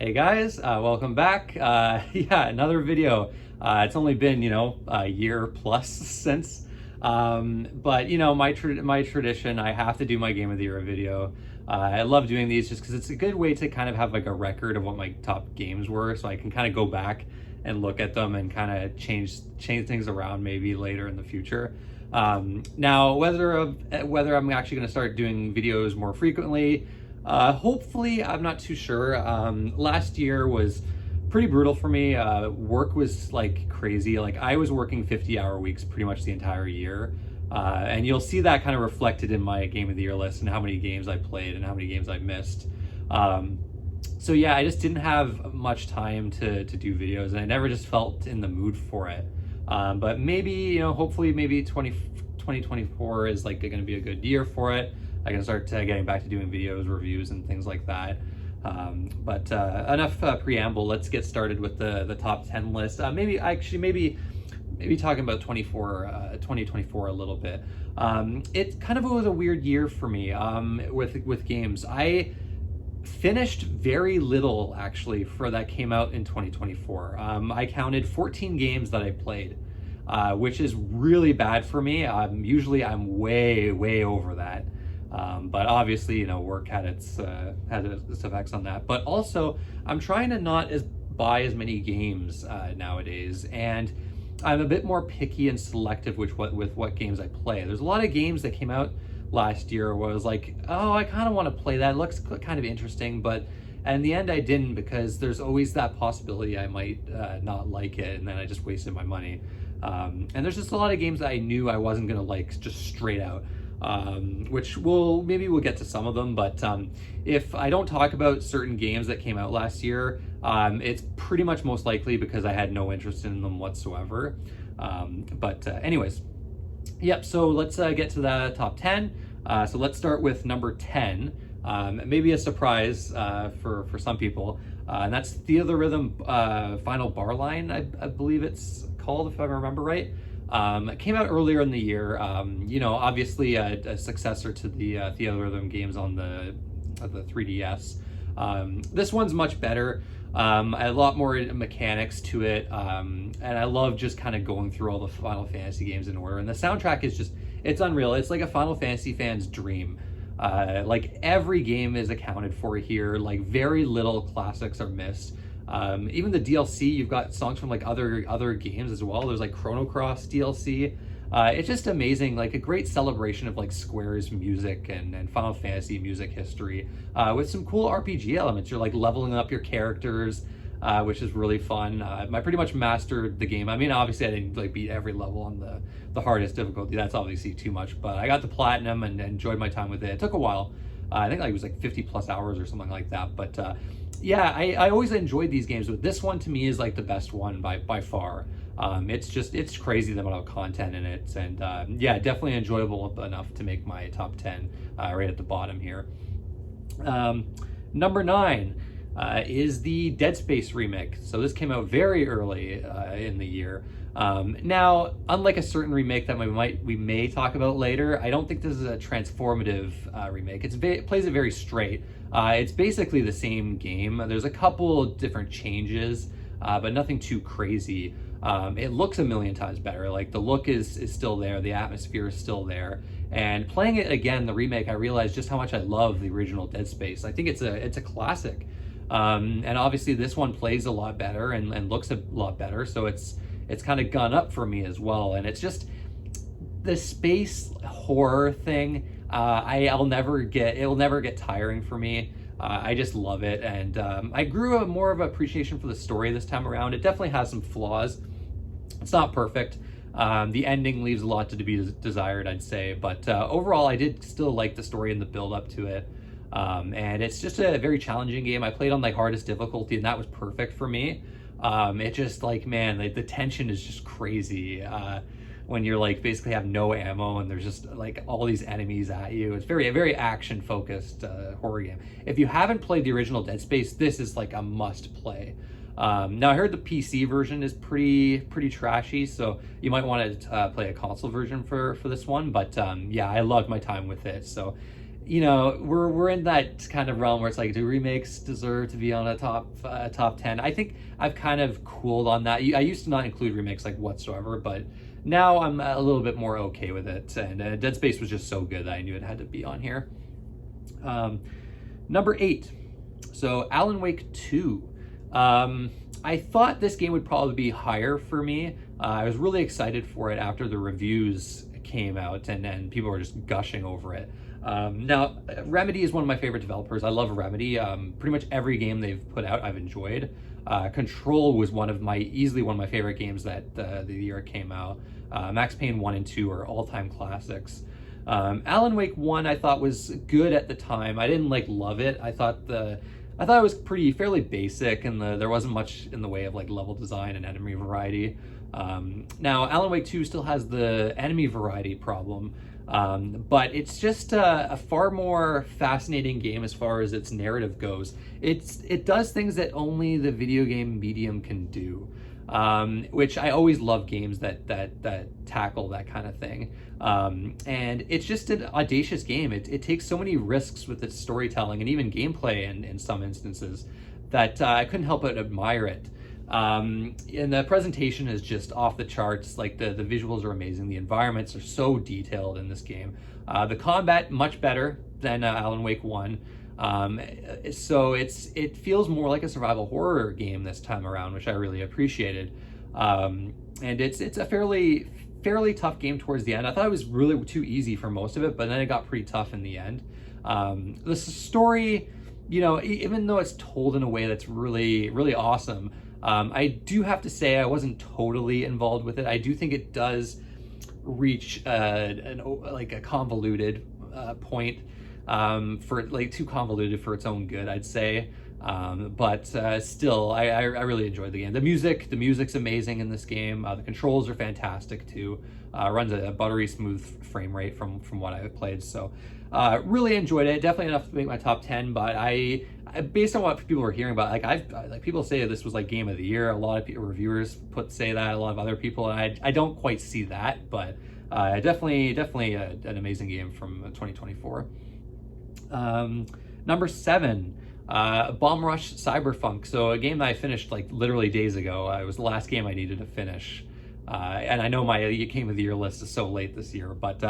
Hey guys, welcome back. Yeah, another video. It's only been, a year plus since. But my tradition, I have to do my Game of the Year video. I love doing these just because it's a good way to kind of have like a record of what my top games were, so I can kind of go back and look at them and kind of change things around maybe later in the future. Now, whether I'm actually going to start doing videos more frequently. Hopefully, I'm not too sure. Last year was pretty brutal for me. Work was like crazy. Like I was working 50-hour weeks pretty much the entire year. And you'll see that kind of reflected in my Game of the Year list and how many games I played and how many games I missed. So yeah, I just didn't have much time to do videos, and I never just felt in the mood for it. But maybe, hopefully maybe 2024 is like going to be a good year for it. I can start getting back to doing videos, reviews, and things like that. But enough preamble. Let's get started with the top 10 list. Maybe talking about 2024 a little bit. It kind of was a weird year for me with games. I finished very little actually for that came out in 2024. I counted 14 games that I played, which is really bad for me. Usually I'm way over that. But obviously, work had its effects on that. But also, I'm trying to not buy as many games nowadays, and I'm a bit more picky and selective with what games I play. There's a lot of games that came out last year where I was like, oh, I kind of want to play that. It looks kind of interesting, but in the end, I didn't, because there's always that possibility I might not like it, and then I just wasted my money. And there's just a lot of games that I knew I wasn't gonna like just straight out. Which we'll get to some of them, but if I don't talk about certain games that came out last year, it's pretty much most likely because I had no interest in them whatsoever. Anyways, yep, so let's get to the top 10. So let's start with number 10. Maybe a surprise for some people, and that's Theatrhythm Final Bar Line, I believe it's called, if I remember right. It came out earlier in the year. Obviously a successor to the Theatrhythm games on the 3DS. This one's much better. A lot more mechanics to it, and I love just kind of going through all the Final Fantasy games in order. And the soundtrack is it's unreal. It's like a Final Fantasy fan's dream. Like every game is accounted for here. Like very little classics are missed. Even the DLC, you've got songs from like other games as well. There's like Chrono Cross DLC. It's just amazing, like a great celebration of like Square's music and Final Fantasy music history, with some cool RPG elements. You're like leveling up your characters, which is really fun. I pretty much mastered the game. I mean, obviously I didn't like beat every level on the hardest difficulty. That's obviously too much, but I got the platinum and enjoyed my time with it. It took a while. I think like it was like 50 plus hours or something like that. But yeah, I always enjoyed these games, but this one to me is like the best one by far. It's crazy the amount of content in it, and yeah, definitely enjoyable enough to make my top 10 right at the bottom here. Number 9 is the Dead Space remake. So this came out very early in the year. Now, unlike a certain remake that we may talk about later, I don't think this is a transformative remake. It plays it very straight. It's basically the same game. There's a couple different changes, but nothing too crazy. It looks a million times better. Like the look is still there, the atmosphere is still there. And playing it again, the remake, I realized just how much I love the original Dead Space. I think it's a classic. And obviously this one plays a lot better and looks a lot better, so it's kind of gone up for me as well. And it's just the space horror thing. It will never get tiring for me. I just love it, and I grew more of an appreciation for the story this time around. It definitely has some flaws. It's not perfect. The ending leaves a lot to be desired, I'd say, but overall I did still like the story and the build up to it. And it's just a very challenging game. I played on like hardest difficulty, and that was perfect for me. It just like, man, the tension is just crazy when you're like basically have no ammo and there's just like all these enemies at you. It's a very action focused horror game. If you haven't played the original Dead Space, this is like a must play. Now I heard the PC version is pretty trashy, so you might want to play a console version for this one. But yeah, I loved my time with it. So you know, we're in that kind of realm where it's like, do remakes deserve to be on a top 10? I think I've kind of cooled on that. I used to not include remakes like whatsoever, but now I'm a little bit more okay with it. And Dead Space was just so good that I knew it had to be on here. Number 8, so Alan Wake 2. I thought this game would probably be higher for me. I was really excited for it after the reviews came out and people were just gushing over it. Now, Remedy is one of my favorite developers. I love Remedy. Pretty much every game they've put out, I've enjoyed. Control was easily one of my favorite games that the year it came out. Max Payne 1 and 2 are all-time classics. Alan Wake 1 I thought was good at the time. I didn't love it. I thought it was fairly basic, and there wasn't much in the way of level design and enemy variety. Now, Alan Wake 2 still has the enemy variety problem, but it's just a far more fascinating game as far as its narrative goes. It does things that only the video game medium can do, which I always love games that tackle that kind of thing. And it's just an audacious game. It takes so many risks with its storytelling and even gameplay in some instances that I couldn't help but admire it. And the presentation is just off the charts. The visuals are amazing. The environments are so detailed in this game. The combat much better than Alan Wake 1. So it feels more like a survival horror game this time around, which I really appreciated. And it's a fairly tough game towards the end. I thought it was really too easy for most of it, but then it got pretty tough in the end. The story, even though it's told in a way that's really, really awesome, I do have to say I wasn't totally involved with it. I do think it does reach a convoluted point, too convoluted for its own good, I'd say. But still, I really enjoyed the game. The music's amazing in this game. The controls are fantastic too. Runs a buttery smooth frame rate from what I've played. So really enjoyed it. Definitely enough to make my top 10. But I based on what people were hearing about, people say this was game of the year. A lot of reviewers say that. A lot of other people, and I don't quite see that. But definitely an amazing game from 2024. Number 7. Bomb Rush Cyberpunk. So a game that I finished literally days ago. It was the last game I needed to finish. And I know my Game of the Year list is so late this year, but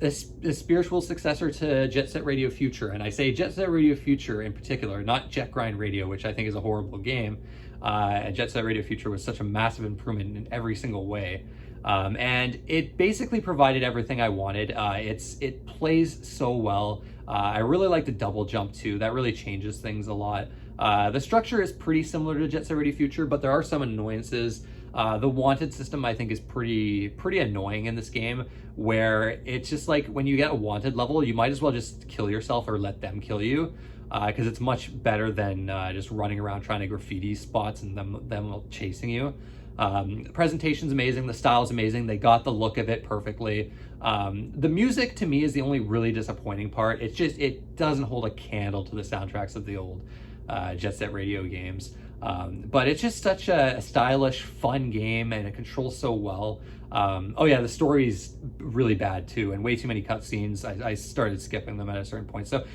a spiritual successor to Jet Set Radio Future. And I say Jet Set Radio Future in particular, not Jet Grind Radio, which I think is a horrible game. And Jet Set Radio Future was such a massive improvement in every single way. And it basically provided everything I wanted. It plays so well. I really like the double jump too. That really changes things a lot. The structure is pretty similar to Jet Set Radio Future, but there are some annoyances. The wanted system I think is pretty annoying in this game, where it's just when you get a wanted level, you might as well just kill yourself or let them kill you, because it's much better than just running around trying to graffiti spots and them chasing you. The presentation's amazing, the style's amazing, they got the look of it perfectly. The music to me is the only really disappointing part. It doesn't hold a candle to the soundtracks of the old Jet Set Radio games. But it's just such a stylish, fun game, and it controls so well. The story's really bad too, and way too many cutscenes. I started skipping them at a certain point. So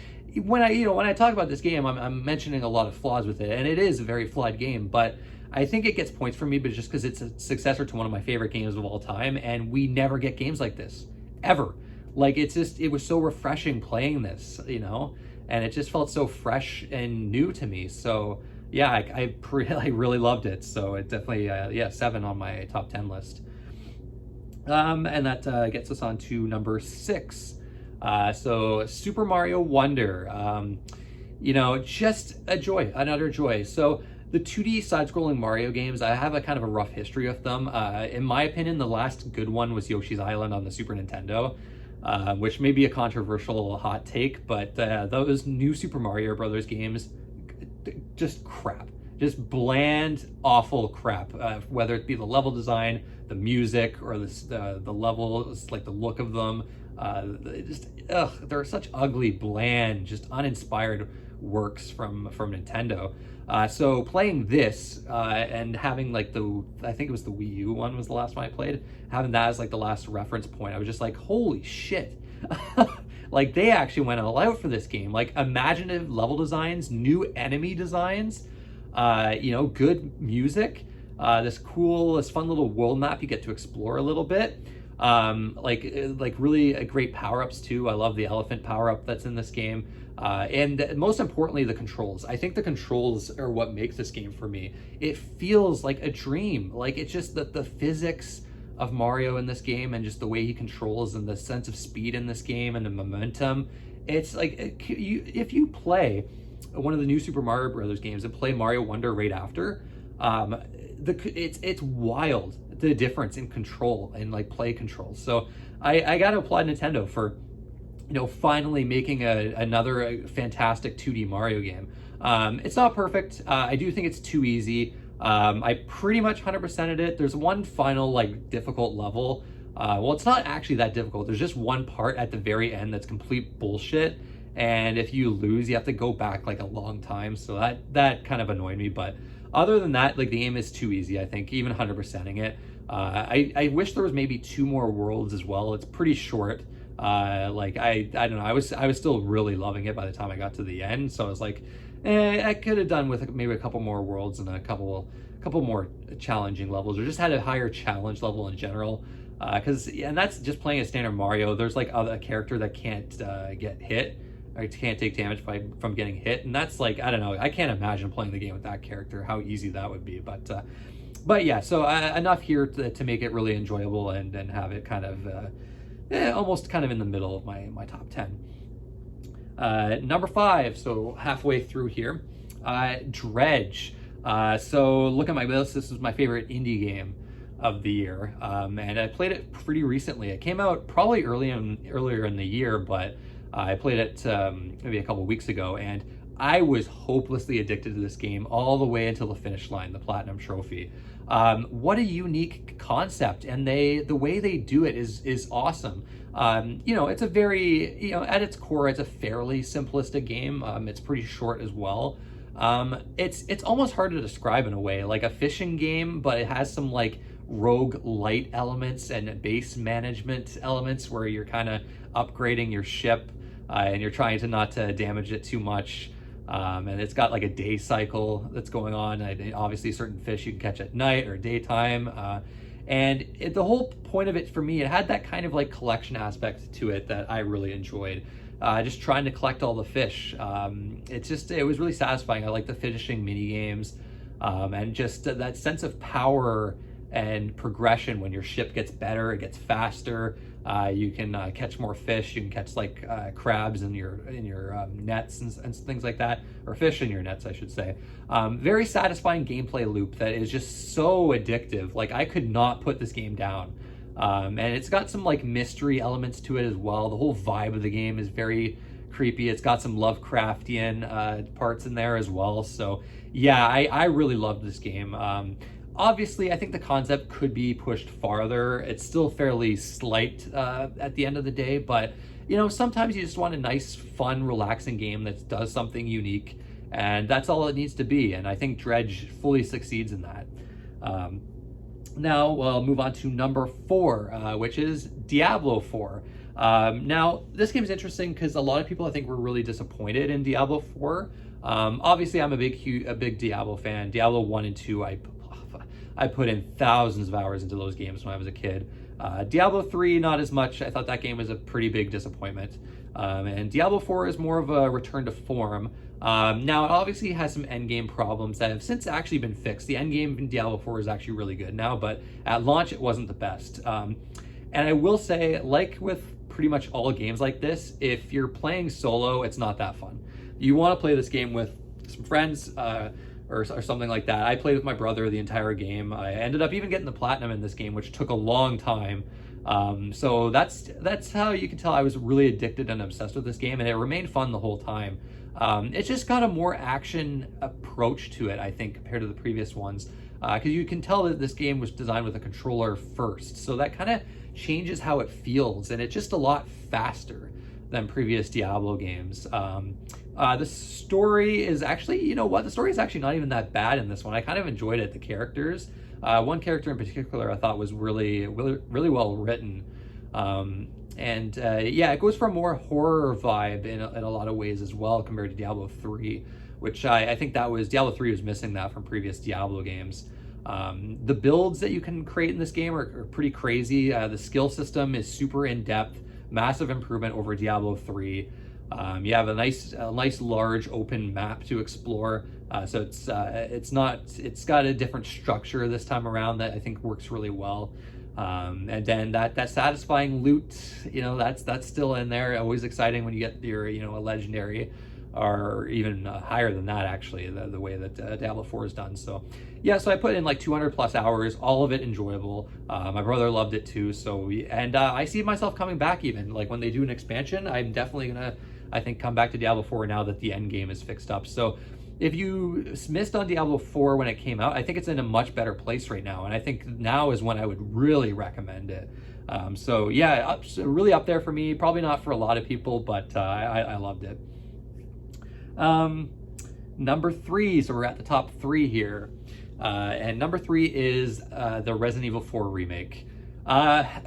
when I talk about this game, I'm mentioning a lot of flaws with it, and it is a very flawed game, but I think it gets points from me, but just because it's a successor to one of my favorite games of all time, and we never get games like this, ever. It was so refreshing playing this, and it just felt so fresh and new to me. So yeah, I really loved it. So it definitely, 7 on my top 10 list. And that gets us on to number 6. So Super Mario Wonder, just a joy, another joy. So the 2D side-scrolling Mario games, I have a kind of a rough history of them. In my opinion, the last good one was Yoshi's Island on the Super Nintendo, which may be a controversial hot take, but those new Super Mario Brothers games, just crap. Just bland, awful crap. Whether it be the level design, the music, or the levels, the look of them. They're such ugly, bland, just uninspired works from Nintendo. So playing this and having I think it was the Wii U one was the last one I played, having that as the last reference point, I was just holy shit. Like, they actually went all out for this game. Like, imaginative level designs, new enemy designs, good music, this fun little world map you get to explore a little bit. Like really great power-ups too. I love the elephant power-up that's in this game. And most importantly, the controls. I think the controls are what makes this game for me. It feels like a dream. Like, it's just the physics of Mario in this game, and just the way he controls, and the sense of speed in this game, and the momentum. It's like, if you play one of the new Super Mario Brothers games and play Mario Wonder right after, it's wild, the difference in control and like play controls. So I gotta applaud Nintendo for finally making another fantastic 2D Mario game. It's not perfect. I do think it's too easy. I pretty much 100%ed it. There's one final like difficult level. Well, it's not actually that difficult. There's just one part at the very end that's complete bullshit, and if you lose, you have to go back like a long time. So that kind of annoyed me. But other than that, like, the game is too easy, I think, even 100%ing it. I wish there was maybe 2 more worlds as well. It's pretty short. Like, I don't know. I was still really loving it by the time I got to the end. So I was like, I could have done with maybe a couple more worlds and a couple more challenging levels, or just had a higher challenge level in general. And that's just playing a standard Mario. There's like a character that can't get hit, or can't take damage from getting hit, and that's like, I don't know. I can't imagine playing the game with that character, how easy that would be. But yeah, so enough here to make it really enjoyable and have it kind of almost kind of in the middle of my top 10. Number 5, so halfway through here, Dredge. So look at my list. This is my favorite indie game of the year, and I played it pretty recently. It came out probably earlier in the year, but I played it maybe a couple weeks ago, and I was hopelessly addicted to this game all the way until the finish line, the Platinum Trophy. What a unique concept, and the way they do it is awesome. It's a very, at its core, it's a fairly simplistic game. It's pretty short as well. It's almost hard to describe in a way, like a fishing game, but it has some like rogue light elements and base management elements where you're kind of upgrading your ship, and you're trying to not to damage it too much. And it's got like a day cycle that's going on. Obviously, certain fish you can catch at night or daytime. The whole point of it for me, it had that kind of like collection aspect to it that I really enjoyed. Just trying to collect all the fish. It was really satisfying. I like the fishing mini games, and just that sense of power and progression. When your ship gets better, it gets faster. You can catch more fish. You can catch like crabs in your nets and things like that, or fish in your nets, I should say. Very satisfying gameplay loop that is just so addictive. Like, I could not put this game down. And it's got some like mystery elements to it as well. The whole vibe of the game is very creepy. It's got some Lovecraftian parts in there as well. So yeah, I really loved this game. Obviously, I think the concept could be pushed farther. It's still fairly slight at the end of the day, but sometimes you just want a nice, fun, relaxing game that does something unique, and that's all it needs to be. And I think Dredge fully succeeds in that. Now we'll move on to number 4, which is Diablo 4. Now, this game is interesting because a lot of people, I think, were really disappointed in Diablo 4. Obviously, I'm a big Diablo fan. Diablo 1 and 2, I put in thousands of hours into those games when I was a kid. Diablo 3, not as much. I thought that game was a pretty big disappointment. And Diablo 4 is more of a return to form. Now, it obviously has some endgame problems that have since actually been fixed. The endgame in Diablo 4 is actually really good now, but at launch, it wasn't the best. And I will say, like with pretty much all games like this, if you're playing solo, it's not that fun. You want to play this game with some friends, or something like that. I played with my brother the entire game. I ended up even getting the platinum in this game, which took a long time. So that's how you can tell I was really addicted and obsessed with this game, and it remained fun the whole time. It's just got a more action approach to it, I think, compared to the previous ones, because you can tell that this game was designed with a controller first, so that kind of changes how it feels, and it's just a lot faster than previous Diablo games. The story is actually, the story is actually not even that bad in this one. I kind of enjoyed it. The characters, one character in particular I thought was really, really, really well written. Yeah, it goes for a more horror vibe in a lot of ways as well compared to Diablo 3, which I think that was, Diablo 3 was missing that from previous Diablo games. The builds that you can create in this game are pretty crazy. The skill system is super in-depth, massive improvement over Diablo 3. You have a nice large open map to explore. So it's got a different structure this time around that I think works really well. And then that satisfying loot, that's still in there. Always exciting when you get your, a legendary, or even higher than that, actually, the way that Diablo 4 is done. So yeah, so I put in like 200 plus hours, all of it enjoyable. My brother loved it too. So, I see myself coming back, even like when they do an expansion, I'm definitely gonna, I think, come back to Diablo 4 now that the end game is fixed up. So if you missed on Diablo 4 when it came out, I think it's in a much better place right now. And I think now is when I would really recommend it. So yeah, really up there for me. Probably not for a lot of people, but I loved it. Number 3, so we're at the top 3 here. And number 3 is the Resident Evil 4 remake. I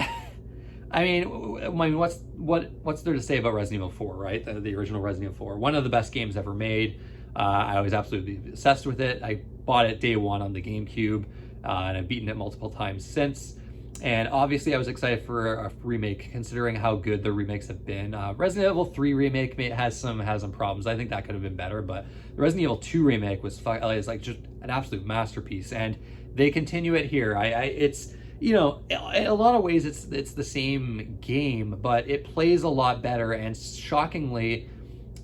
mean, what's there to say about Resident Evil 4, right? The original Resident Evil 4, one of the best games ever made. I was absolutely obsessed with it. I bought it day one on the GameCube, and I've beaten it multiple times since. And obviously I was excited for a remake, considering how good the remakes have been. Resident Evil 3 remake has some problems. I think that could have been better, but the Resident Evil 2 remake is like just an absolute masterpiece, and they continue it here. It's, in a lot of ways it's the same game, but it plays a lot better, and shockingly,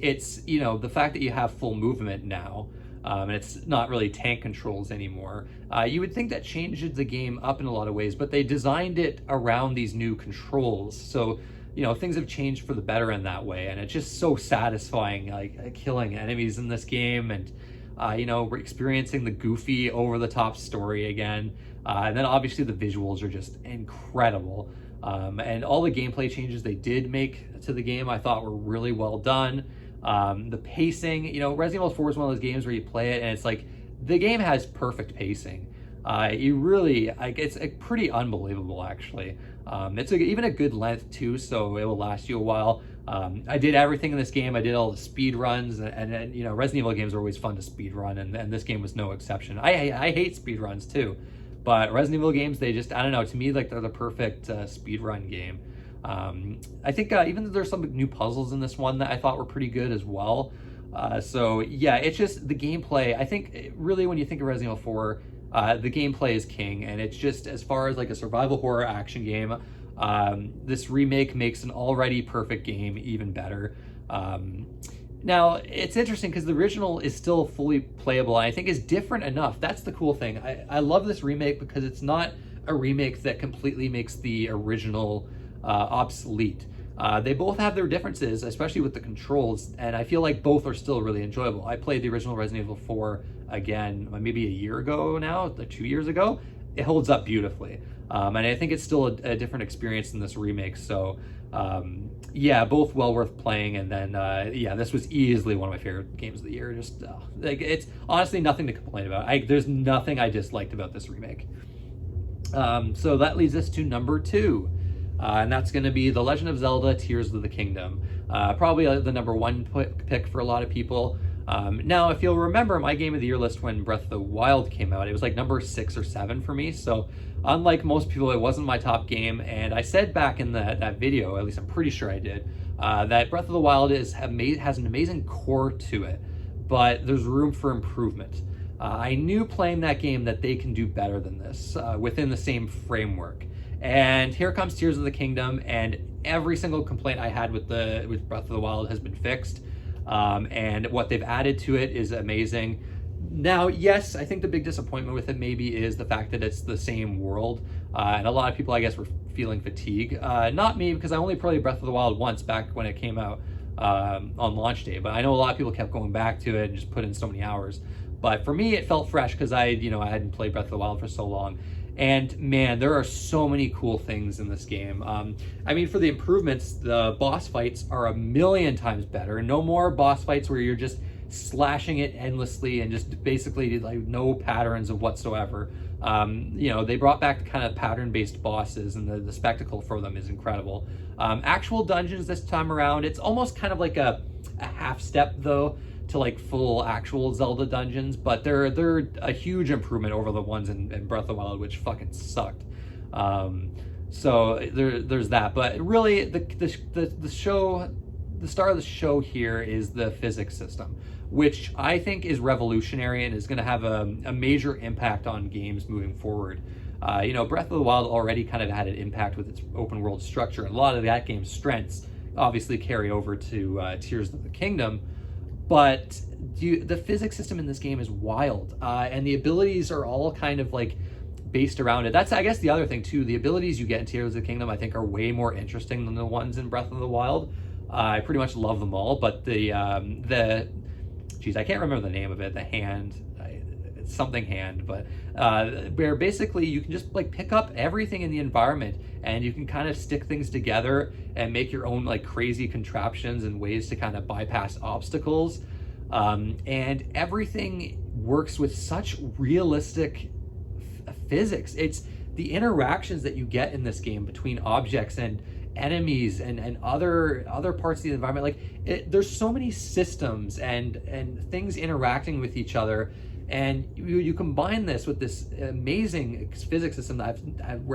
it's, the fact that you have full movement now, and it's not really tank controls anymore. You would think that changes the game up in a lot of ways, but they designed it around these new controls. So, things have changed for the better in that way. And it's just so satisfying, like killing enemies in this game, and, we're experiencing the goofy, over-the-top story again. And then obviously the visuals are just incredible. And all the gameplay changes they did make to the game, I thought were really well done. The pacing, Resident Evil 4 is one of those games where you play it and it's like the game has perfect pacing. You really, it's pretty unbelievable, actually. It's even a good length too, so it will last you a while. I did everything in this game. I did all the speed runs, and Resident Evil games are always fun to speed run, and this game was no exception. I hate speed runs too, but Resident Evil games, they just, I don't know, to me, like, they're the perfect speed run game. I think even though there's some new puzzles in this one that I thought were pretty good as well. So yeah, it's just the gameplay. I think really when you think of Resident Evil 4, the gameplay is king, and it's just, as far as like a survival horror action game, this remake makes an already perfect game even better. Now, it's interesting because the original is still fully playable, and I think is different enough. That's the cool thing. I love this remake because it's not a remake that completely makes the original obsolete. They both have their differences, especially with the controls, and I feel like both are still really enjoyable. I played the original Resident Evil 4 again maybe a year ago now, like 2 years ago. It holds up beautifully, and I think it's still a different experience than this remake. So yeah, both well worth playing. And then yeah, this was easily one of my favorite games of the year. Just like, it's honestly nothing to complain about. There's nothing I disliked about this remake. So that leads us to number 2. And that's going to be The Legend of Zelda Tears of the Kingdom. Probably the number 1 pick for a lot of people. Now, if you'll remember my Game of the Year list when Breath of the Wild came out, it was like number 6 or 7 for me. So unlike most people, it wasn't my top game. And I said back in that video, at least I'm pretty sure I did, that Breath of the Wild has an amazing core to it, but there's room for improvement. I knew playing that game that they can do better than this within the same framework. And here comes Tears of the Kingdom, and every single complaint I had with Breath of the Wild has been fixed. And what they've added to it is amazing. Now, yes, I think the big disappointment with it maybe is the fact that it's the same world. And a lot of people, I guess, were feeling fatigue. Not me, because I only played Breath of the Wild once back when it came out on launch day. But I know a lot of people kept going back to it and just put in so many hours. But for me, it felt fresh because I hadn't played Breath of the Wild for so long. And man, there are so many cool things in this game. I mean, for the improvements, the boss fights are a million times better. No more boss fights where you're just slashing it endlessly and just basically like no patterns of whatsoever. You know, they brought back the kind of pattern-based bosses, and the spectacle for them is incredible. Actual dungeons this time around, it's almost kind of like a half step though to like full actual Zelda dungeons, but they're a huge improvement over the ones in Breath of the Wild, which fucking sucked. So there's that. But really, the show, the star of the show here is the physics system, which I think is revolutionary and is going to have a major impact on games moving forward. You know, Breath of the Wild already kind of had an impact with its open world structure, and a lot of that game's strengths obviously carry over to Tears of the Kingdom. But the physics system in this game is wild, and the abilities are all kind of like based around it. That's, I guess, the other thing too. The abilities you get in Tears of the Kingdom, I think, are way more interesting than the ones in Breath of the Wild. I pretty much love them all, but geez, I can't remember the name of it. The hand, it's something hand, but where basically you can just like pick up everything in the environment, and you can kind of stick things together and make your own like crazy contraptions and ways to kind of bypass obstacles. And everything works with such realistic physics. It's the interactions that you get in this game between objects and enemies and other parts of the environment. Like there's so many systems and things interacting with each other, and you combine this with this amazing physics system that I've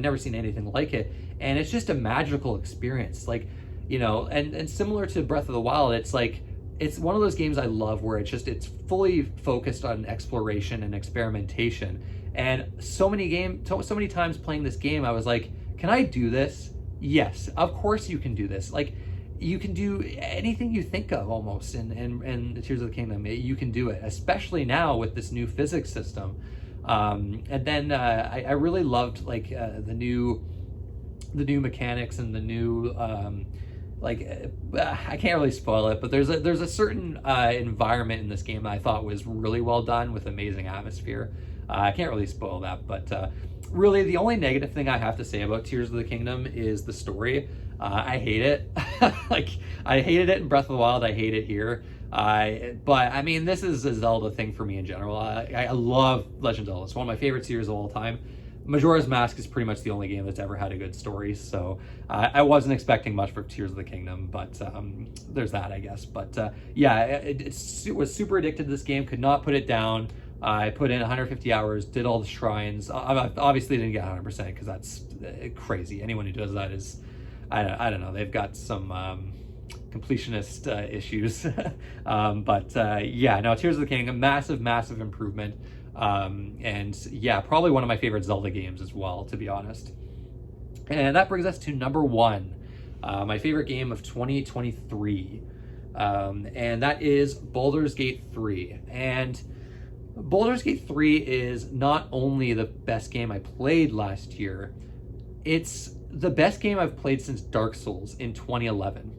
never seen anything like it, and it's just a magical experience. Like, you know, and similar to Breath of the Wild, it's like it's one of those games I love where it's fully focused on exploration and experimentation. And so many times playing this game, I was like, can I do this? Yes, of course you can do this. Like, you can do anything you think of almost in the Tears of the Kingdom. You can do it, especially now with this new physics system. And then I really loved like the new mechanics and the new I can't really spoil it, but there's a certain environment in this game that I thought was really well done with amazing atmosphere. I can't really spoil that, but really the only negative thing I have to say about Tears of the Kingdom is the story. I hate it. Like, I hated it in Breath of the Wild. I hate it here. But I mean, this is a Zelda thing for me in general. I love Legend of Zelda. It's one of my favorite series of all time. Majora's Mask is pretty much the only game that's ever had a good story, so I wasn't expecting much for Tears of the Kingdom, but there's that, I guess. But yeah, it was super addicted to this game, could not put it down. I put in 150 hours, did all the shrines. I obviously didn't get 100% because that's crazy. Anyone who does that is, I don't know, they've got some completionist issues. But yeah, no, Tears of the Kingdom, massive improvement. And yeah, probably one of my favorite Zelda games as well, to be honest. And that brings us to number one, my favorite game of 2023. And that is Baldur's Gate 3. And Baldur's Gate 3 is not only the best game I played last year, it's the best game I've played since Dark Souls in 2011.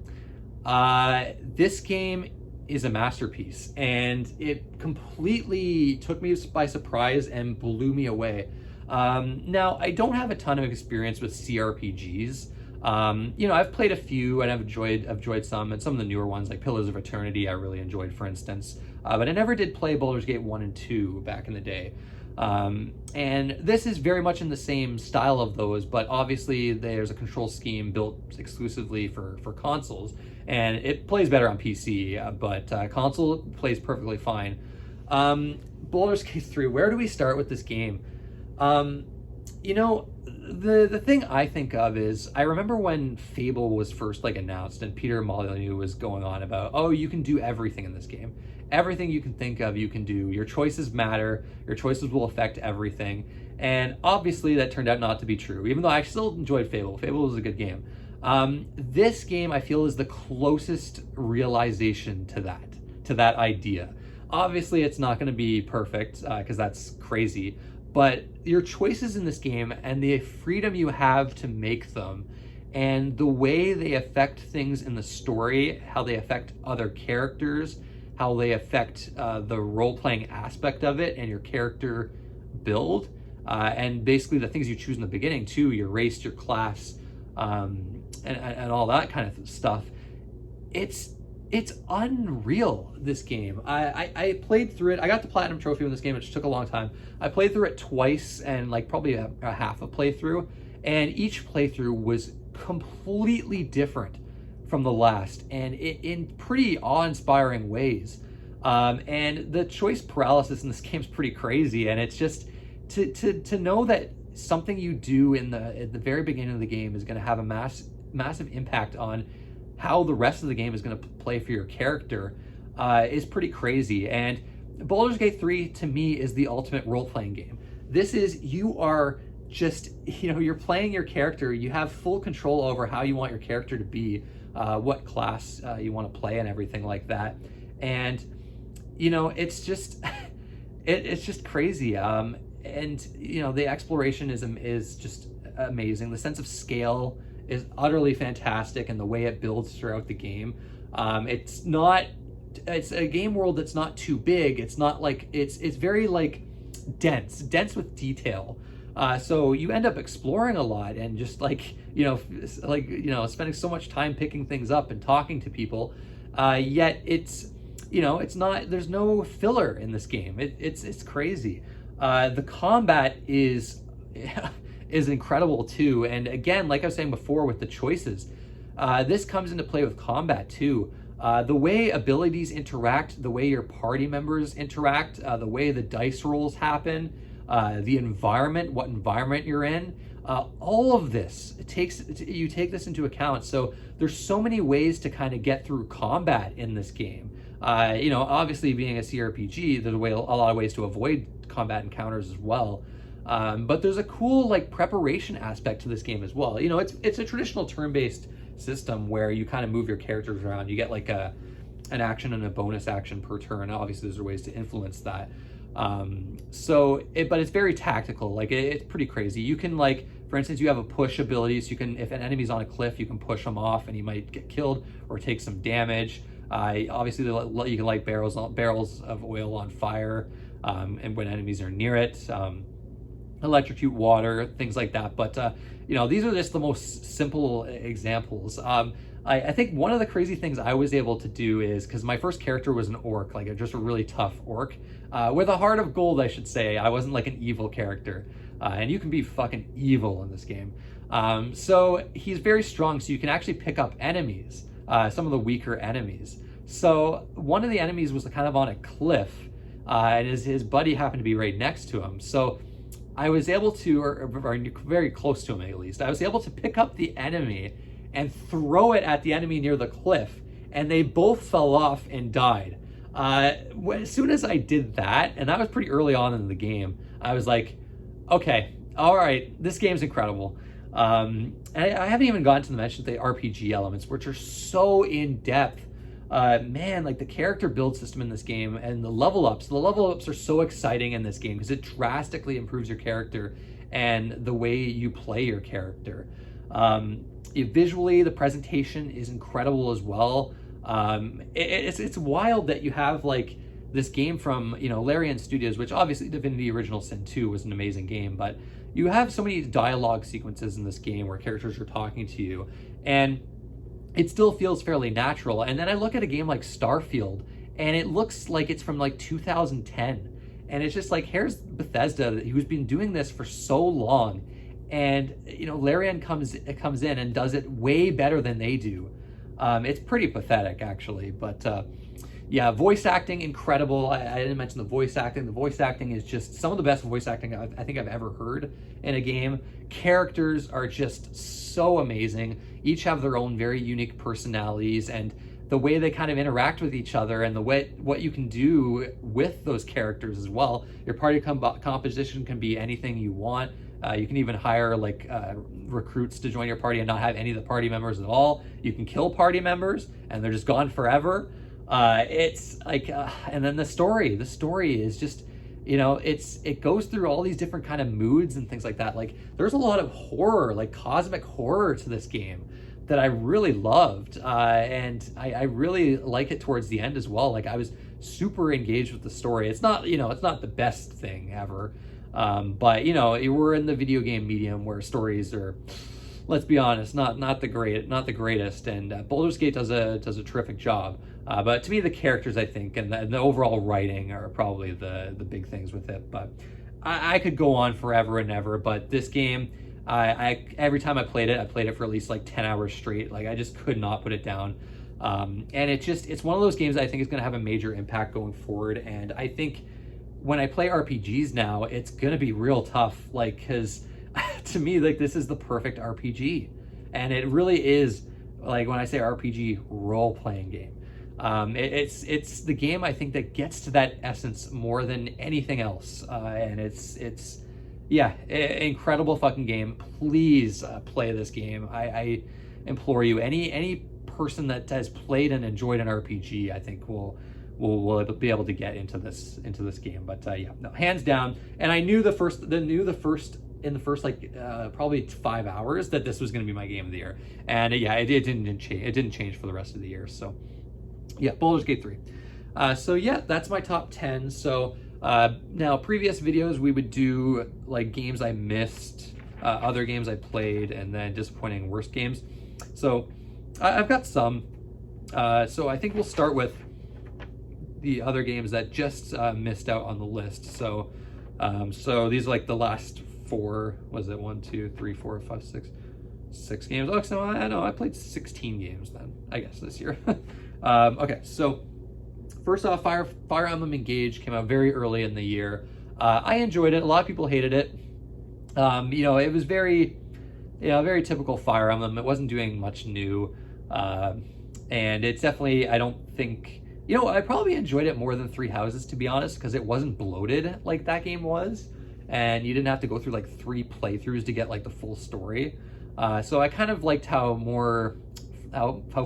This game is a masterpiece, and it completely took me by surprise and blew me away. Now, I don't have a ton of experience with CRPGs. You know, I've played a few and I've enjoyed some, and some of the newer ones like Pillars of Eternity I really enjoyed, for instance. But I never did play Baldur's Gate 1 and 2 back in the day. And this is very much in the same style of those, but obviously there's a control scheme built exclusively for consoles, and it plays better on PC, but console plays perfectly fine. Baldur's Gate 3, where do we start with this game? You know, the thing I think of is, I remember when Fable was first like announced and Peter Molyneux was going on about, oh, you can do everything in this game. Everything you can think of, you can do. Your choices matter. Your choices will affect everything. And obviously that turned out not to be true, even though I still enjoyed Fable. Fable was a good game. This game, I feel, is the closest realization to that idea. Obviously, it's not going to be perfect, because that's crazy. But your choices in this game and the freedom you have to make them, and the way they affect things in the story, how they affect other characters, how they affect the role-playing aspect of it and your character build, and basically the things you choose in the beginning too, your race, your class, and all that kind of stuff. It's it's unreal, this game. I played through it. I got the platinum trophy in this game, which took a long time. I played through it twice and like probably a half a playthrough, and each playthrough was completely different from the last, and in pretty awe-inspiring ways. And the choice paralysis in this game is pretty crazy, and it's just to know that something you do at the very beginning of the game is going to have a massive impact on how the rest of the game is going to play for your character is pretty crazy. And Baldur's Gate 3 to me is the ultimate role-playing game. This is, you are just, you're playing your character, you have full control over how you want your character to be, what class you want to play and everything like that. And it's just it's just crazy. And the exploration is just amazing. The sense of scale is utterly fantastic, and the way it builds throughout the game. It's a game world that's not too big. It's not like it's very like dense with detail. So you end up exploring a lot and just spending so much time picking things up and talking to people. Yet it's not, there's no filler in this game. It's crazy. The combat is incredible too. And again, like I was saying before with the choices, this comes into play with combat too. The way abilities interact, the way your party members interact, the way the dice rolls happen, the environment, what environment you're in, all of this, you take this into account. So there's so many ways to kind of get through combat in this game. Obviously being a CRPG, there's a lot of ways to avoid combat encounters as well. But there's a cool preparation aspect to this game as well. It's a traditional turn-based system where you kind of move your characters around. You get an action and a bonus action per turn. Obviously there's ways to influence that. But it's very tactical. It's pretty crazy. You can for instance, you have a push ability, so you can, if an enemy's on a cliff, you can push them off and he might get killed or take some damage. Obviously you can light barrels of oil on fire, and when enemies are near it, electrocute water, things like that. But these are just the most simple examples. I think one of the crazy things I was able to do is, because my first character was an orc, just a really tough orc, with a heart of gold, I should say. I wasn't an evil character, and you can be fucking evil in this game. So he's very strong, so you can actually pick up enemies, some of the weaker enemies. So one of the enemies was kind of on a cliff, and his buddy happened to be right next to him. So I was able to, or very close to him at least, I was able to pick up the enemy and throw it at the enemy near the cliff, and they both fell off and died. As soon as I did that, and that was pretty early on in the game, I was like, okay, all right, this game's incredible. And I haven't even gotten to mention the RPG elements, which are so in-depth. The character build system in this game and the level ups are so exciting in this game because it drastically improves your character and the way you play your character. Visually, the presentation is incredible as well. It's wild that you have this game from Larian Studios, which obviously Divinity Original Sin 2 was an amazing game, but you have so many dialogue sequences in this game where characters are talking to you, and it still feels fairly natural. And then I look at a game like Starfield, and it looks like it's from 2010, and it's just here's Bethesda, who's been doing this for so long, and Larian comes in and does it way better than they do. It's pretty pathetic, actually. But yeah, voice acting, incredible. I didn't mention the voice acting. The voice acting is just some of the best voice acting I think I've ever heard in a game. Characters are just so amazing. Each have their own very unique personalities, and the way they kind of interact with each other, and what you can do with those characters as well. Your party composition can be anything you want. You can even hire recruits to join your party and not have any of the party members at all. You can kill party members and they're just gone forever. And then the story is just, it goes through all these different kind of moods and things like that. There's a lot of horror, cosmic horror to this game that I really loved. And I really like it towards the end as well. I was super engaged with the story. It's not, it's not the best thing ever. But we're in the video game medium where stories are let's be honest, not the greatest. And Baldur's Gate does a terrific job. But to me, the characters, I think, and the overall writing are probably the big things with it. But I could go on forever and ever. But this game, I every time I played it for at least like 10 hours straight. Like I just could not put it down. And it's one of those games I think is going to have a major impact going forward. And I think when I play RPGs now, it's going to be real tough. Like, because to me, like, this is the perfect RPG. And it really is, like, when I say RPG, role-playing game. It's the game I think that gets to that essence more than anything else. And it's yeah, incredible fucking game. Please play this game. I implore you. Any person that has played and enjoyed an RPG, I think will be able to get into this game. But yeah, no, hands down. And I knew the first in the first like probably 5 hours that this was going to be my game of the year. And yeah, it didn't change. It didn't change for the rest of the year. So yeah, Baldur's Gate 3. So yeah, that's my top 10. So now previous videos we would do like games I missed, other games I played, and then disappointing worst games. So I've got some. So I think we'll start with the other games that just missed out on the list. So so these are like the last 4, was it 1, 2, 3, 4, 5, 6 games. Oh, so I know I played 16 games then, I guess, this year. Okay, so first off, Fire Emblem Engage came out very early in the year. I enjoyed it. A lot of people hated it. You know, it was very typical Fire Emblem. It wasn't doing much new. And it's definitely, I don't think, you know, I probably enjoyed it more than Three Houses, to be honest, because it wasn't bloated like that game was. And you didn't have to go through like 3 playthroughs to get like the full story. So I kind of liked how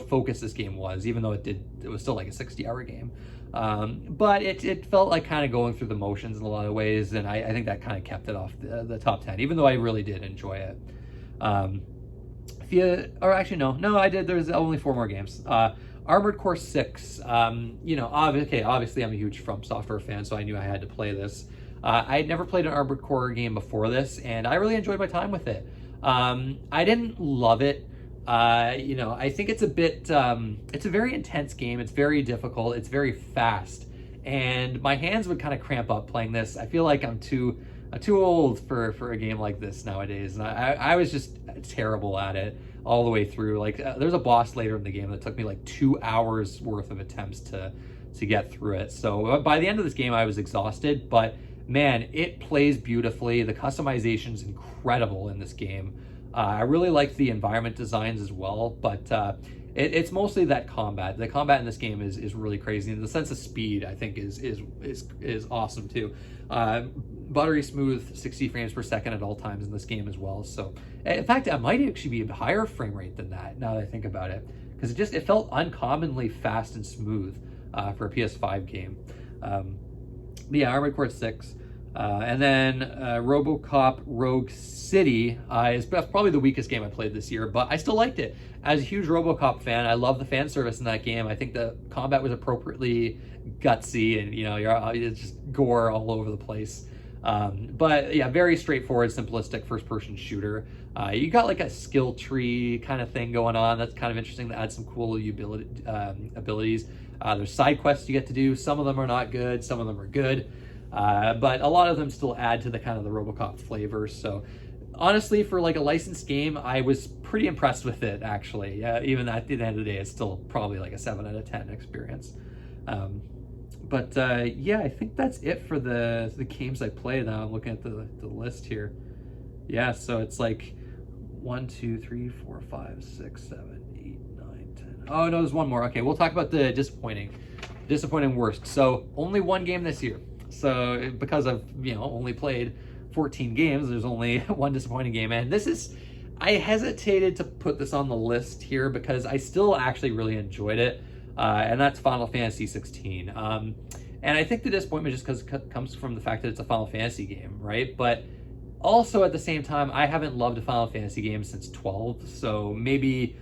focused this game was, even though it was still like a 60-hour game. But it felt like kind of going through the motions in a lot of ways, and I think that kind of kept it off the top 10, even though I really did enjoy it. I did. There's only 4 more games. Armored Core 6. You know, obviously I'm a huge From Software fan, so I knew I had to play this. I had never played an Armored Core game before this, and I really enjoyed my time with it. I didn't love it. You know, I think it's a bit, it's a very intense game. It's very difficult. It's very fast, and my hands would kind of cramp up playing this. I feel like I'm too old for a game like this nowadays, and I was just terrible at it all the way through. Like there's a boss later in the game that took me like 2 hours worth of attempts to get through it. So by the end of this game, I was exhausted, but man, it plays beautifully. The customization is incredible in this game. I really like the environment designs as well, but it's mostly that combat. The combat in this game is really crazy, and the sense of speed I think is awesome too. Buttery smooth 60 frames per second at all times in this game as well. So in fact, it might actually be a higher frame rate than that now that I think about it, because it felt uncommonly fast and smooth for a PS5 game. Yeah, Armored Core 6. And then RoboCop Rogue City is probably the weakest game I played this year, but I still liked it. As a huge RoboCop fan, I love the fan service in that game. I think the combat was appropriately gutsy, and you know, it's just gore all over the place. But yeah, very straightforward, simplistic first-person shooter. You got like a skill tree kind of thing going on. That's kind of interesting to add some cool abilities. There's side quests you get to do. Some of them are not good. Some of them are good. But a lot of them still add to the kind of the RoboCop flavor. So honestly, for like a licensed game, I was pretty impressed with it, actually. Even at the end of the day, it's still probably like a 7 out of 10 experience. But yeah, I think that's it for the games I played. Now I'm looking at the list here. Yeah, so it's like 1, 2, 3, 4, 5, 6, 7, 8, 9, 10. Oh no, there's one more. Okay, we'll talk about the disappointing worst. So only one game this year. So because I've, you know, only played 14 games, there's only one disappointing game. And I hesitated to put this on the list here because I still actually really enjoyed it. And that's Final Fantasy 16. And I think the disappointment just comes from the fact that it's a Final Fantasy game, right? But also at the same time, I haven't loved a Final Fantasy game since 12. So maybe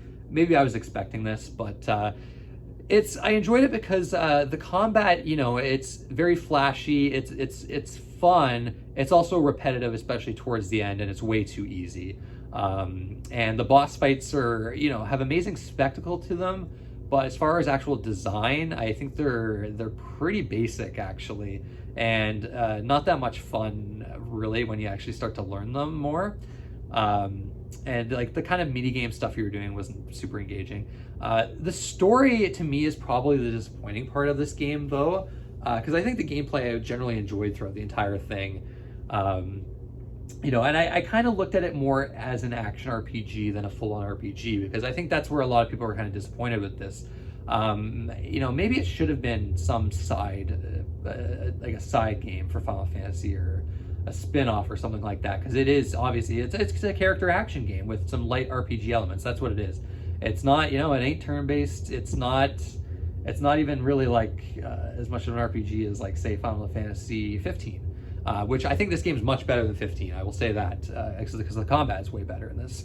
I was expecting this, but I enjoyed it because the combat, you know, it's very flashy. It's fun. It's also repetitive, especially towards the end, and it's way too easy. And the boss fights are, have amazing spectacle to them, but as far as actual design, I think they're pretty basic actually, and not that much fun really when you actually start to learn them more. And like the kind of mini game stuff you were doing wasn't super engaging. The story to me is probably the disappointing part of this game though, because I think the gameplay I generally enjoyed throughout the entire thing. And I kind of looked at it more as an action RPG than a full-on RPG, because I think that's where a lot of people were kind of disappointed with this. Maybe it should have been some side, like a side game for Final Fantasy, or a spin-off or something like that, because it is obviously it's a character action game with some light RPG elements. That's what it is. It's not, it ain't turn-based. It's not even really like as much of an RPG as like say Final Fantasy 15. Which I think this game is much better than 15. I will say that, because the combat is way better in this.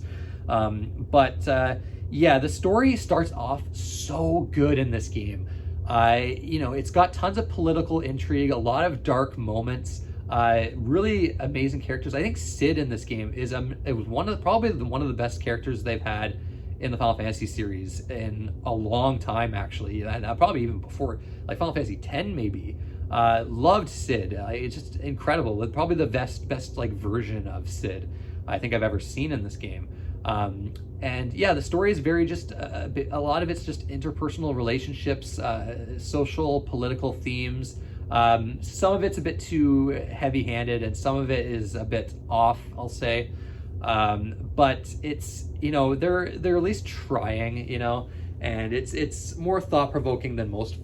Yeah, the story starts off so good in this game. It's got tons of political intrigue, a lot of dark moments, really amazing characters. I think Cid in this game is it was probably one of the best characters they've had in the Final Fantasy series in a long time, actually, and probably even before, like Final Fantasy X maybe. Loved Cid. It's just incredible. Probably the best like version of Cid I think I've ever seen in this game. And yeah, the story is very just a lot of it's just interpersonal relationships, social, political themes. Some of it's a bit too heavy-handed, and some of it is a bit off, I'll say. But it's, they're at least trying, and it's more thought-provoking than most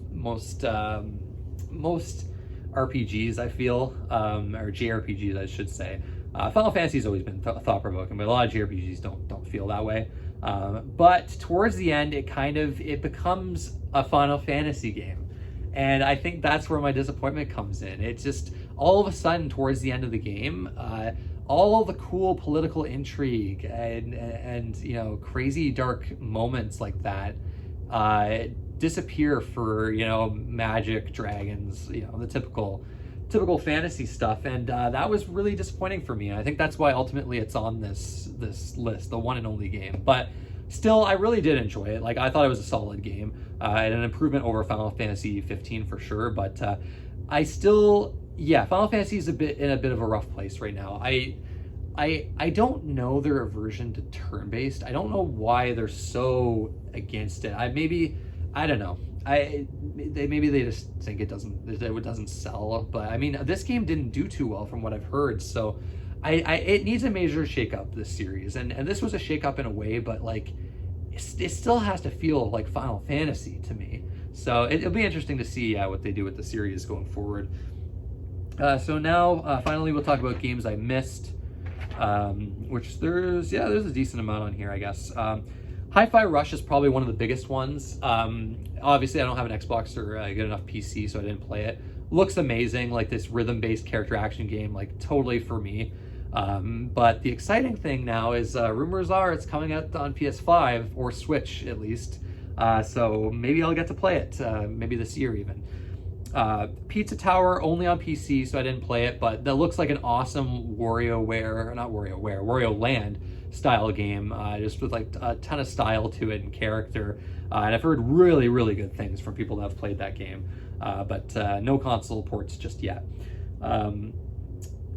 RPGs, I feel, or JRPGs, I should say. Final Fantasy's always been thought-provoking, but a lot of JRPGs don't feel that way. But towards the end, it becomes a Final Fantasy game, and I think that's where my disappointment comes in. It's just all of a sudden towards the end of the game, all the cool political intrigue and crazy dark moments like that disappear for magic, dragons, the typical fantasy stuff, and that was really disappointing for me. And I think that's why ultimately it's on this list, the one and only game. But still, I really did enjoy it. Like, I thought it was a solid game, and an improvement over Final Fantasy 15 for sure. But Final Fantasy is in a bit of a rough place right now. I don't know their aversion to turn-based. I don't know why they're so against it. I don't know. Maybe they just think it doesn't sell. But I mean, this game didn't do too well from what I've heard. So it needs a major shakeup, this series, and this was a shakeup in a way, but like it still has to feel like Final Fantasy to me. So it'll be interesting to see what they do with the series going forward. So now finally we'll talk about games I missed, which there's a decent amount on here, I guess. Hi-Fi Rush is probably one of the biggest ones. Obviously, I don't have an Xbox or a good enough PC, so I didn't play it. Looks amazing, like this rhythm-based character action game, like totally for me. But the exciting thing now is rumors are it's coming out on PS5 or Switch at least. So maybe I'll get to play it, maybe this year even. Pizza Tower only on PC, so I didn't play it, but that looks like an awesome Wario Land style game, just with like a ton of style to it and character. And I've heard really, really good things from people that have played that game, but no console ports just yet.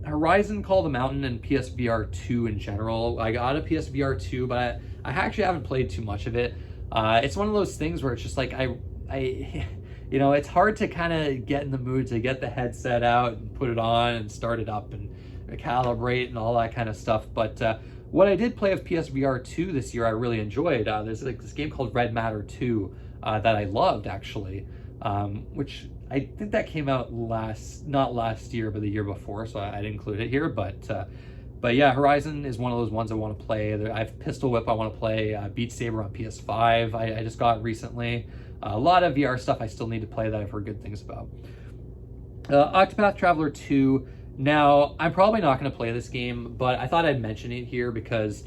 Horizon Call the Mountain and PSVR 2 in general. I got a PSVR 2, but I actually haven't played too much of it. It's one of those things where it's just like it's hard to kind of get in the mood to get the headset out and put it on and start it up and calibrate and all that kind of stuff. But what I did play of PSVR 2 this year, I really enjoyed. There's like this game called Red Matter 2 that I loved, actually, which I think that came out not last year, but the year before, so I didn't include it here. But yeah, Horizon is one of those ones I want to play. I have Pistol Whip I want to play, Beat Saber on PS5 I just got recently. A lot of VR stuff I still need to play that I've heard good things about. Octopath Traveler 2. Now, I'm probably not going to play this game, but I thought I'd mention it here because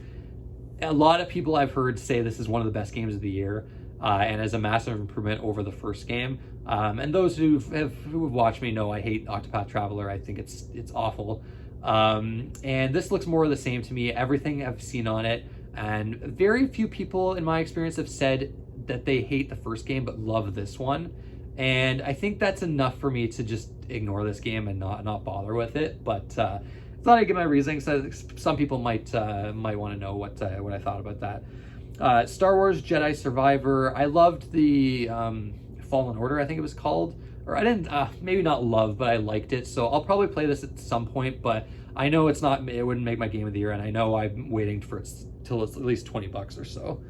a lot of people I've heard say this is one of the best games of the year, and as a massive improvement over the first game. And those who have watched me know I hate Octopath Traveler. I think it's awful. And this looks more of the same to me. Everything I've seen on it, and very few people in my experience have said that they hate the first game but love this one. And I think that's enough for me to just ignore this game and not bother with it. But thought I'd give my reasoning. So some people might want to know what I thought about that. Star Wars Jedi Survivor. I loved the Fallen Order, I think it was called. Or I didn't, maybe not love, but I liked it. So I'll probably play this at some point, but I know it wouldn't make my game of the year, and I know I'm waiting for it till it's at least $20 or so.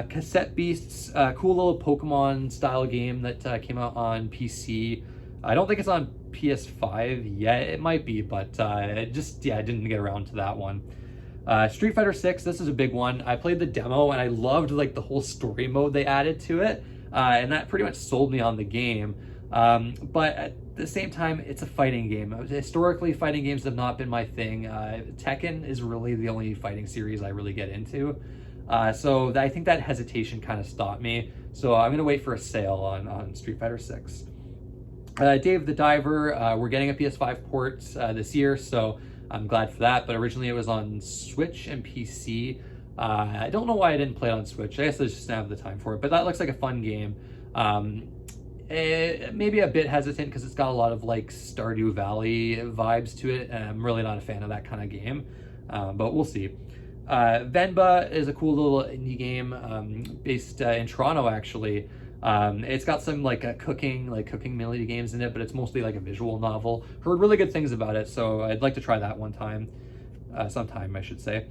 Cassette Beasts, cool little Pokemon style game that came out on PC. I don't think it's on PS5 yet. It might be, but I didn't get around to that one. Street Fighter 6, this is a big one. I played the demo and I loved like the whole story mode they added to it, and that pretty much sold me on the game. But at the same time, it's a fighting game. Historically, fighting games have not been my thing. Tekken is really the only fighting series I really get into. So I think that hesitation kind of stopped me. So I'm going to wait for a sale on Street Fighter 6. Dave the Diver, we're getting a PS5 port this year, so I'm glad for that. But originally it was on Switch and PC. I don't know why I didn't play it on Switch. I guess I just didn't have the time for it. But that looks like a fun game. Maybe a bit hesitant because it's got a lot of like Stardew Valley vibes to it, and I'm really not a fan of that kind of game, but we'll see. Venba is a cool little indie game based in Toronto, actually. It's got some like cooking melody games in it, but it's mostly like a visual novel. Heard really good things about it, so I'd like to try that sometime I should say.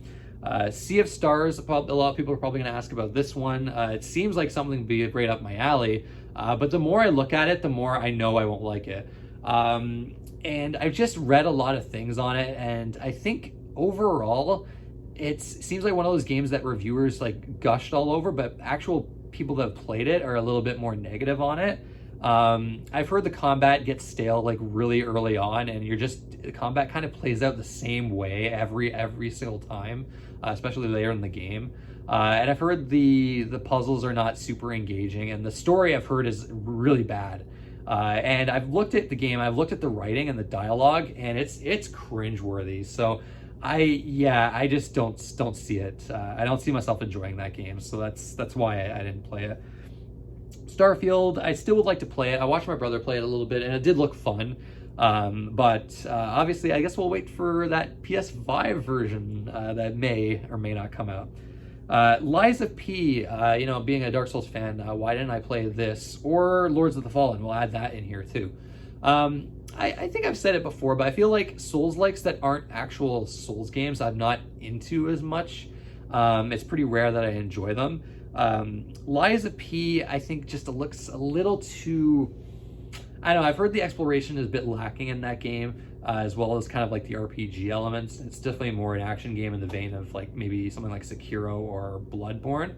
Sea of Stars, a lot of people are probably going to ask about this one. It seems like something to be right up my alley, but the more I look at it, the more I know I won't like it. And I've just read a lot of things on it, and I think overall, it seems like one of those games that reviewers like gushed all over, but actual people that have played it are a little bit more negative on it. I've heard the combat gets stale like really early on, and the combat kind of plays out the same way every single time, especially later in the game. And I've heard the puzzles are not super engaging, and the story I've heard is really bad. And I've looked at the game, I've looked at the writing and the dialogue, and it's cringeworthy. So I just don't see it. I don't see myself enjoying that game, so that's why I didn't play it. Starfield, I still would like to play it. I watched my brother play it a little bit, and it did look fun. But obviously, I guess we'll wait for that PS5 version that may or may not come out. Lies of P, being a Dark Souls fan, why didn't I play this? Or Lords of the Fallen, we'll add that in here too. I think I've said it before, but I feel like Souls-likes that aren't actual Souls games I'm not into as much. It's pretty rare that I enjoy them. Lies of P, I think just looks a little too... I don't know, I've heard the exploration is a bit lacking in that game, as well as kind of like the RPG elements. It's definitely more an action game in the vein of like maybe something like Sekiro or Bloodborne,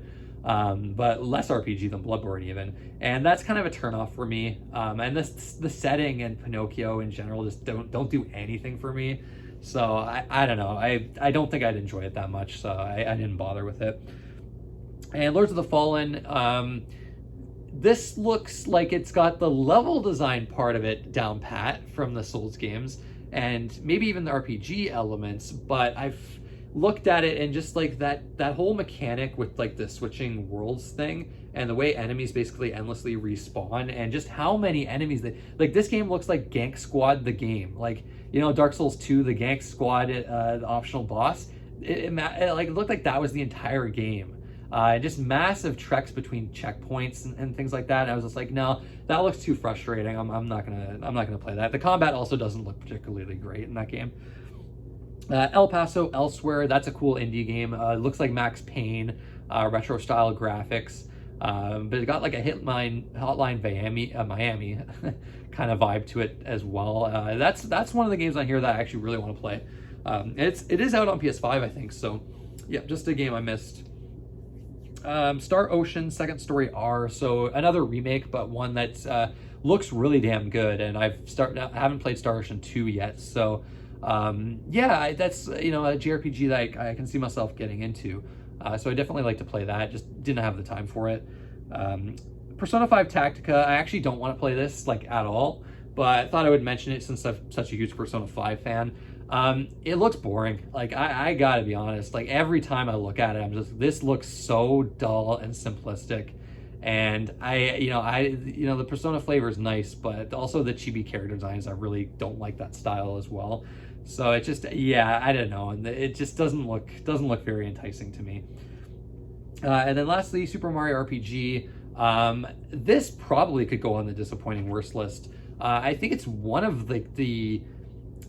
but less RPG than Bloodborne even. And that's kind of a turnoff for me. And the setting and Pinocchio in general just don't do anything for me. So I don't know. I don't think I'd enjoy it that much, so I didn't bother with it. And Lords of the Fallen, this looks like it's got the level design part of it down pat from the Souls games, and maybe even the RPG elements, but I've looked at it and just like that whole mechanic with like the switching worlds thing and the way enemies basically endlessly respawn, and just how many enemies like this game looks like Gank Squad the game, like Dark Souls 2, the Gank Squad the optional boss, it looked like that was the entire game. Just massive treks between checkpoints and things like that. And I was just like, no, that looks too frustrating. I'm not gonna play that. The combat also doesn't look particularly great in that game. El Paso Elsewhere, that's a cool indie game. It looks like Max Payne, retro style graphics, but it got like a Hotline Miami kind of vibe to it as well. That's one of the games on here that I actually really want to play. It is out on PS5, I think. So yeah, just a game I missed. Star Ocean Second Story R, so another remake, but one that looks really damn good, and I haven't played Star Ocean 2 yet, so that's a JRPG that I can see myself getting into, so I definitely like to play that. Just didn't have the time for it. Persona 5 Tactica, I actually don't want to play this like at all, but I thought I would mention it since I'm such a huge Persona 5 fan. It looks boring. Like, I gotta be honest. Like, every time I look at it, I'm just, this looks so dull and simplistic. And the Persona flavor is nice, but also the chibi character designs, I really don't like that style as well. So it just, yeah, I don't know, and it just doesn't look very enticing to me. And then lastly, Super Mario RPG. This probably could go on the disappointing worst list. I think it's one of the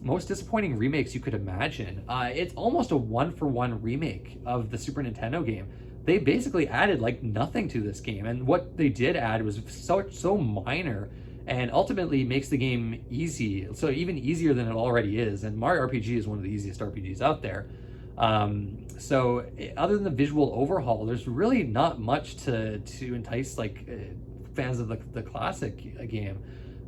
most disappointing remakes you could imagine. It's almost a one-for-one remake of the Super Nintendo game. They basically added like nothing to this game, and what they did add was so minor, and ultimately makes the game easy, so even easier than it already is. And Mario RPG is one of the easiest RPGs out there. So other than the visual overhaul, there's really not much to entice like fans of the classic game.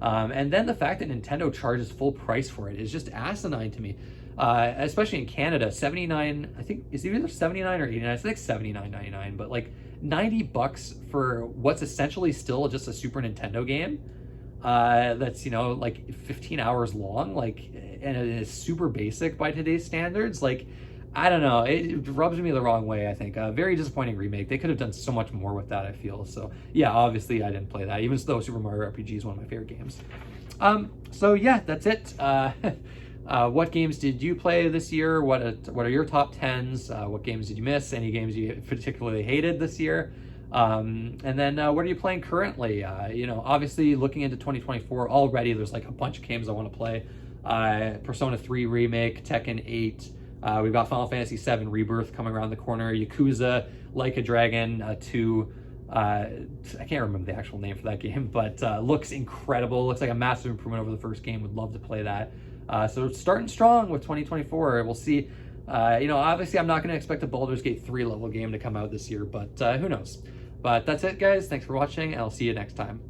And then the fact that Nintendo charges full price for it is just asinine to me. Especially in Canada, 79, I think, is it either 79 or 89? I think 79.99, but like $90 for what's essentially still just a Super Nintendo game. That's, like 15 hours long, like, and it is super basic by today's standards. Like, I don't know, it rubs me the wrong way, I think. A very disappointing remake. They could have done so much more with that, I feel. So yeah, obviously I didn't play that, even though Super Mario RPG is one of my favorite games. So yeah, that's it. What games did you play this year? What are your top 10s? What games did you miss? Any games you particularly hated this year? And then what are you playing currently? Obviously looking into 2024 already, there's like a bunch of games I want to play. Persona 3 Remake, Tekken 8. We've got Final Fantasy VII Rebirth coming around the corner. Yakuza, Like a Dragon 2. I can't remember the actual name for that game, but looks incredible. Looks like a massive improvement over the first game. Would love to play that. So starting strong with 2024. We'll see. Obviously I'm not going to expect a Baldur's Gate 3 level game to come out this year, but who knows. But that's it, guys. Thanks for watching, and I'll see you next time.